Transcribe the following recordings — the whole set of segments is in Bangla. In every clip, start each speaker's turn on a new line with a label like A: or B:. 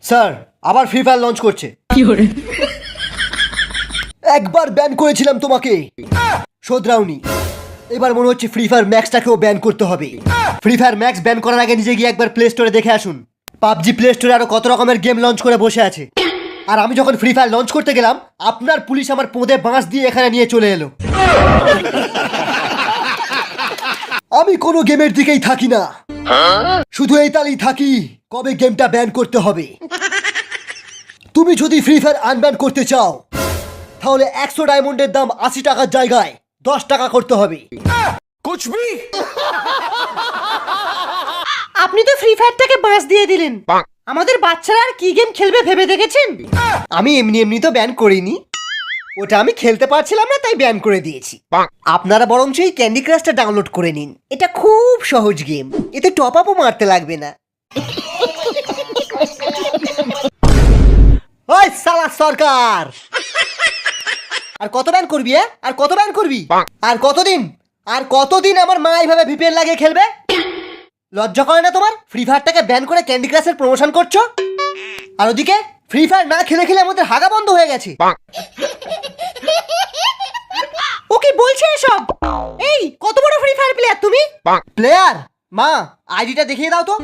A: স্যার আবার ফ্রি ফায়ার লঞ্চ করছে। একবার ব্যান করেছিলাম তোমাকে, শোধরাওনি। এবার মনে হচ্ছে ফ্রি ফায়ার ম্যাক্সটাকেও ব্যান করতে হবে। ফ্রি ফায়ার ম্যাক্স ব্যান করার আগে নিজে গিয়ে একবার প্লে স্টোরে দেখে আসুন। পাবজি প্লে স্টোরে আরো কত রকমের গেম লঞ্চ করে বসে আছে। আর আমি যখন ফ্রি ফায়ার লঞ্চ করতে গেলাম, আপনার পুলিশ আমার পোঁদে বাঁশ দিয়ে এখানে নিয়ে চলে এলো। আমি কোনো গেমের দিকেই থাকি না, শুধু এই তালেই থাকি কবে গেমটা ব্যান করতে হবে। তুমি যদি ফ্রি ফায়ার আনব্যান করতে চাও, তাহলে 100 ডায়মন্ডের দাম 80 টাকার জায়গায় 10 টাকা করতে হবে।
B: আপনি তো ফ্রি ফায়ারটাকে বাঁশ দিয়ে দিলেন। আমাদের বাচ্চারা আর কি গেম খেলবে ভেবে দেখেছেন?
A: আমি এমনি এমনি তো ব্যান করিনি, ওটা আমি খেলতে পারছিলাম না তাই ব্যান করে দিয়েছি। আপনারা বরং সেই ক্যান্ডি ক্রাশটা ডাউনলোড করে নিন, এটা খুব সহজ গেম, এতে টপ আপও মারতে লাগবে না। ওই শালা সরকার, আর কত ব্যান করবি? আর কত ব্যান করবি? আর কতদিন আমার মা এইভাবে ভিপিএন লাগিয়ে খেলবে? লজ্জা করে না তোমার? ফ্রি ফায়ারটাকে ব্যান করে ক্যান্ডি ক্রাশের প্রমোশন করছো, আর ওদিকে ফ্রি ফায়ার না খেলে খেলে আমাদের হাগা বন্ধ হয়ে গেছে।
B: ও কি বলছে এসব? এই কত বড় ফ্রি ফায়ার প্লেয়ার তুমি?
A: প্লেয়ার? মা আইডিটা দেখিয়ে দাও তো।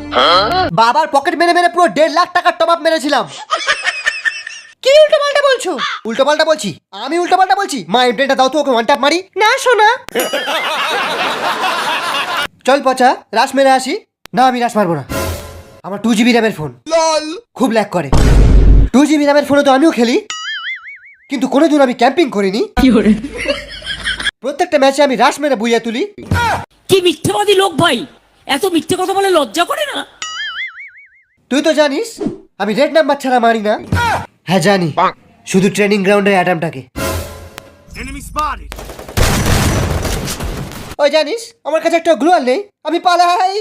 A: বাবার পকেট মেরে মেরে পুরো 1.5 লাখ টাকার টপ আপ মেরেছিলাম।
B: কি উল্টো পাল্টা বলছো?
A: উল্টো পাল্টা বলছি? আমি উল্টো পাল্টা বলছি? মা এমপ্লেটা দাও তো, ওকে ওয়ান ট্যাপ মারি।
B: না শোনা।
A: চল পচা রাশ মেরে আসি। না আমি রাশ মারবো না, আমার 2 GB র্যামের ফোন, খুব ল্যাগ করে। 2 GB র্যামের ফোনে তো আমিও খেলি, কিন্তু কোনোদিন আমি ক্যাম্পিং করিনি। প্রত্যেকটা ম্যাচে আমি রাশ মেরে বুইয়া তুলি।
C: কি মিথ্যেবাদী লোক ভাই, এত মিথ্যে কথা বলে লজ্জা করে না?
A: তুই তো জানিস আমি রেড নাম্বার ছাড়া মারি না। হ্যাঁ জানি, শুধু ট্রেনিং গ্রাউন্ডের অ্যাডামটাকে। ওই জানিস আমার কাছে একটা গ্লোয়াল নেই, আমি পালাই।